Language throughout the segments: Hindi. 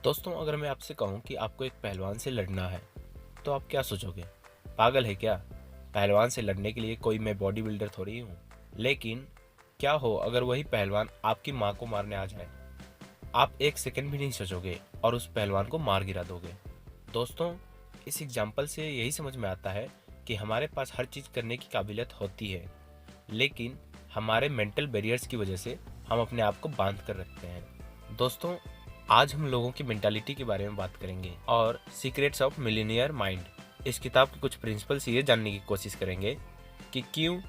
दोस्तों, अगर मैं आपसे कहूं कि आपको एक पहलवान से लड़ना है तो आप क्या सोचोगे? पागल है क्या? पहलवान से लड़ने के लिए कोई मैं बॉडी बिल्डर थोड़ी हूँ। लेकिन क्या हो अगर वही पहलवान आपकी माँ को मारने आ जाए? आप एक सेकंड भी नहीं सोचोगे और उस पहलवान को मार गिरा दोगे। दोस्तों, इस एग्जाम्पल से यही समझ में आता है कि हमारे पास हर चीज़ करने की काबिलियत होती है, लेकिन हमारे मेंटल बैरियर्स की वजह से हम अपने आप को बांध कर रखते हैं। दोस्तों, आज हम लोगों की मेंटालिटी के बारे में बात करेंगे और सीक्रेट्स ऑफ मिलीनियर माइंड। इस किताब के कुछ प्रिंसिपल्स ये जानने की कोशिश करेंगे कि क्यों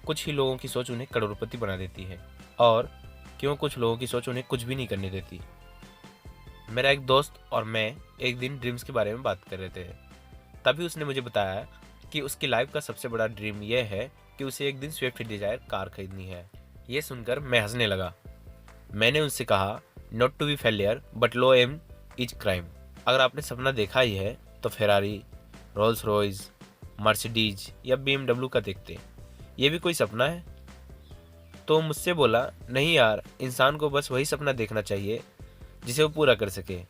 कुछ ही लोगों की सोच उन्हें करोड़पति बना देती है और क्यों कुछ लोगों की सोच उन्हें कुछ भी नहीं करने देती। मेरा एक दोस्त और मैं एक दिन ड्रीम्स के बारे में बात कर रहे थे। तभी उसने मुझे बताया कि उसकी लाइफ का सबसे बड़ा ड्रीम यह है कि उसे एक दिन स्विफ्ट डिजायर कार खरीदनी है। ये सुनकर मैं हंसने लगा। मैंने उनसे कहा, not to be failure but low aim is crime. अगर आपने सपना देखा ही है तो फेरारी, रोल्स रॉयस, मर्सिडीज या BMW का देखते। ये भी कोई सपना है? तो मुझसे बोला, नहीं यार, इंसान को बस वही सपना देखना चाहिए जिसे वो पूरा कर सके।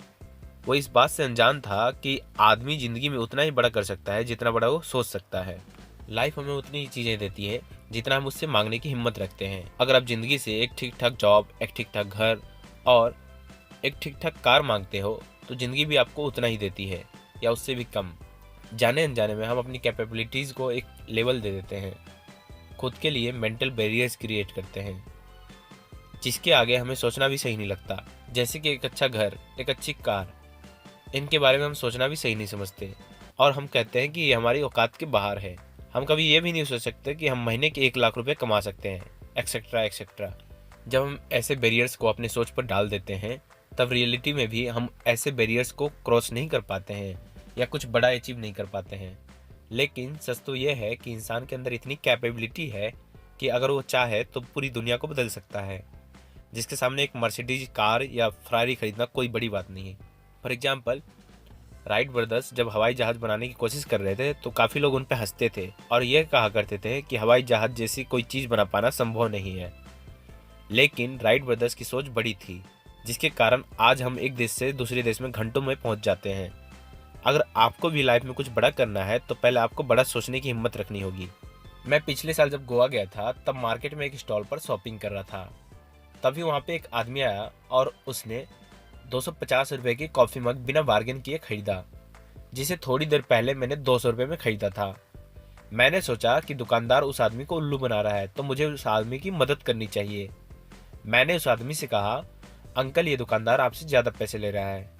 वो इस बात से अनजान था कि आदमी जिंदगी में उतना ही बड़ा कर सकता है जितना बड़ा वो सोच सकता है। लाइफ हमें उतनी ही चीज़ें देती है जितना हम उससे मांगने की हिम्मत रखते हैं। अगर आप जिंदगी से एक ठीक ठाक जॉब, एक ठीक ठाक घर और एक ठीक ठाक कार मांगते हो तो जिंदगी भी आपको उतना ही देती है या उससे भी कम। जाने अनजाने में हम अपनी कैपेबिलिटीज़ को एक लेवल दे देते हैं, खुद के लिए मेंटल बैरियर्स क्रिएट करते हैं जिसके आगे हमें सोचना भी सही नहीं लगता। जैसे कि एक अच्छा घर, एक अच्छी कार, इनके बारे में हम सोचना भी सही नहीं समझते और हम कहते हैं कि ये हमारी औकात के बाहर है। हम कभी ये भी नहीं सोच सकते कि हम महीने के 1 लाख रुपए कमा सकते हैं, एक्सेट्रा एक्सेट्रा। जब हम ऐसे बैरियर्स को अपने सोच पर डाल देते हैं तब रियलिटी में भी हम ऐसे बैरियर्स को क्रॉस नहीं कर पाते हैं या कुछ बड़ा अचीव नहीं कर पाते हैं। लेकिन सच तो यह है कि इंसान के अंदर इतनी कैपेबिलिटी है कि अगर वो चाहे तो पूरी दुनिया को बदल सकता है, जिसके सामने एक मर्सिडीज कार या फरारी खरीदना कोई बड़ी बात नहीं है। फॉर एग्जाम्पल, राइट ब्रदर्स जब हवाई जहाज बनाने की कोशिश कर रहे थे तो काफ़ी लोग उन पर हंसते थे और यह कहा करते थे कि हवाई जहाज जैसी कोई चीज़ बना पाना संभव नहीं है। लेकिन राइट ब्रदर्स की सोच बड़ी थी, जिसके कारण आज हम एक देश से दूसरे देश में घंटों में पहुंच जाते हैं। अगर आपको भी लाइफ में कुछ बड़ा करना है तो पहले आपको बड़ा सोचने की हिम्मत रखनी होगी। मैं पिछले साल जब गोवा गया था तब मार्केट में एक स्टॉल पर शॉपिंग कर रहा था। तभी वहाँ पे एक आदमी आया और उसने 250 रुपये की कॉफ़ी मग बिना बार्गेन किए खरीदा, जिसे थोड़ी देर पहले मैंने 200 रुपये में खरीदा था। मैंने सोचा कि दुकानदार उस आदमी को उल्लू बना रहा है तो मुझे उस आदमी की मदद करनी चाहिए। मैंने उस आदमी से कहा, अंकल ये दुकानदार आपसे ज़्यादा पैसे ले रहा है,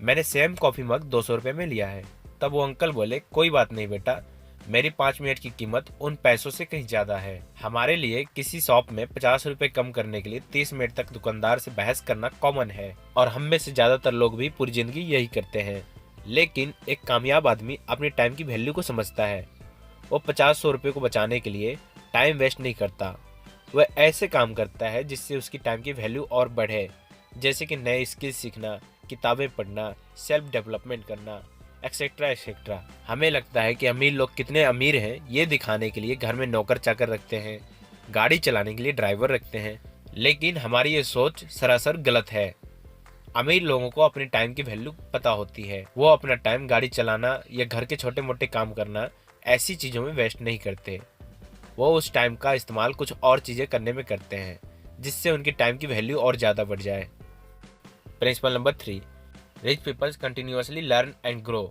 मैंने सेम कॉफ़ी मग 200 रुपये में लिया है। तब वो अंकल बोले, कोई बात नहीं बेटा, मेरी 5 मिनट की कीमत उन पैसों से कहीं ज़्यादा है। हमारे लिए किसी शॉप में 50 रुपये कम करने के लिए 30 मिनट तक दुकानदार से बहस करना कॉमन है और हम में से ज़्यादातर लोग भी पूरी ज़िंदगी यही करते हैं। लेकिन एक कामयाब आदमी अपने टाइम की वैल्यू को समझता है। वो 50-100 रुपये को बचाने के लिए टाइम वेस्ट नहीं करता। वह ऐसे काम करता है जिससे उसकी टाइम की वैल्यू और बढ़े, जैसे कि नए स्किल्स सीखना, किताबें पढ़ना, सेल्फ डेवलपमेंट करना, एक्सेट्रा एक्सेट्रा। हमें लगता है कि अमीर लोग कितने अमीर हैं ये दिखाने के लिए घर में नौकर चाकर रखते हैं, गाड़ी चलाने के लिए ड्राइवर रखते हैं, लेकिन हमारी ये सोच सरासर गलत है। अमीर लोगों को अपने टाइम की वैल्यू पता होती है। वो अपना टाइम गाड़ी चलाना या घर के छोटे मोटे काम करना ऐसी चीज़ों में वेस्ट नहीं करते। वो उस टाइम का इस्तेमाल कुछ और चीज़ें करने में करते हैं जिससे उनकी टाइम की वैल्यू और ज़्यादा बढ़ जाए। Principle number 3, rich peoples continuously learn and grow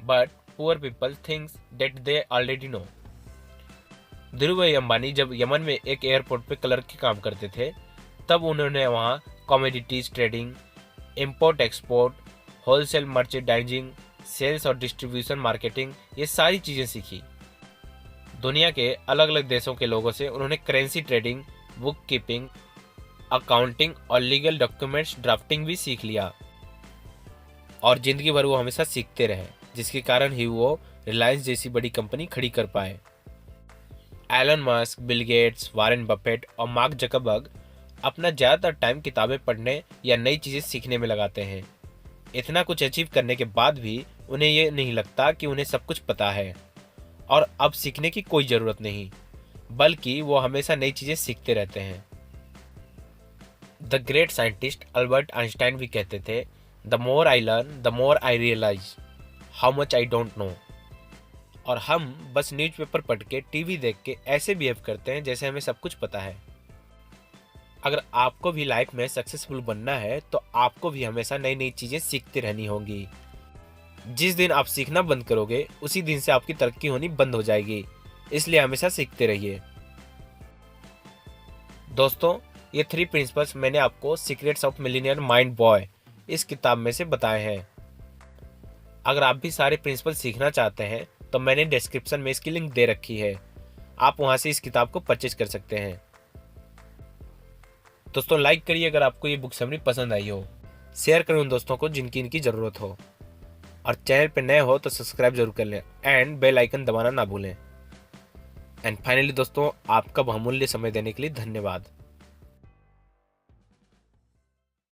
but poor people thinks that they already know. Dhirubhai Ambani जब यमन में एक एयरपोर्ट पे क्लर्क के काम करते थे तब उन्होंने वहाँ commodities trading, import export, wholesale merchandising, sales और डिस्ट्रीब्यूशन मार्केटिंग, ये सारी चीज़ें सीखी। दुनिया के अलग अलग देशों के लोगों से उन्होंने currency trading, book keeping, accounting और लीगल डॉक्यूमेंट्स ड्राफ्टिंग भी सीख लिया और जिंदगी भर वो हमेशा सीखते रहे, जिसके कारण ही वो रिलायंस जैसी बड़ी कंपनी खड़ी कर पाए। Elon Musk, Bill Gates, Warren Buffett और मार्क जकरबर्ग अपना ज़्यादातर टाइम किताबें पढ़ने या नई चीज़ें सीखने में लगाते हैं। इतना कुछ अचीव करने के बाद भी उन्हें ये नहीं लगता कि उन्हें सब कुछ पता है और अब सीखने की कोई ज़रूरत नहीं, बल्कि वो हमेशा नई चीज़ें सीखते रहते हैं। The great scientist Albert Einstein भी कहते थे, the more I learn the more I realise how much I don't know. और हम बस न्यूज़पेपर पढ़ के, टीवी देख के ऐसे बिहेव करते हैं जैसे हमें सब कुछ पता है। अगर आपको भी लाइफ में सक्सेसफुल बनना है तो आपको भी हमेशा नई नई चीजें सीखती रहनी होंगी। जिस दिन आप सीखना बंद करोगे उसी दिन से आपकी तरक्की होनी बंद हो जाएगी। इसलिए हमेशा सीखते रहिए। दोस्तों, ये 3 प्रिंसिपल्स मैंने आपको secrets of millionaire mind boy इस किताब में से बताए हैं। अगर आप भी सारे प्रिंसिपल सीखना चाहते हैं तो मैंने डिस्क्रिप्शन में इसकी लिंक दे रखी है, आप वहां से इस किताब को परचेज कर सकते हैं। दोस्तों, लाइक करिए अगर आपको ये बुक समरी पसंद आई हो, शेयर करें उन दोस्तों को जिनकी इनकी ज़रूरत हो, और चैनल पे नए हो तो सब्सक्राइब जरूर कर लें एंड बेल आइकन दबाना ना भूलें। एंड फाइनली दोस्तों, आपका बहुमूल्य समय देने के लिए धन्यवाद।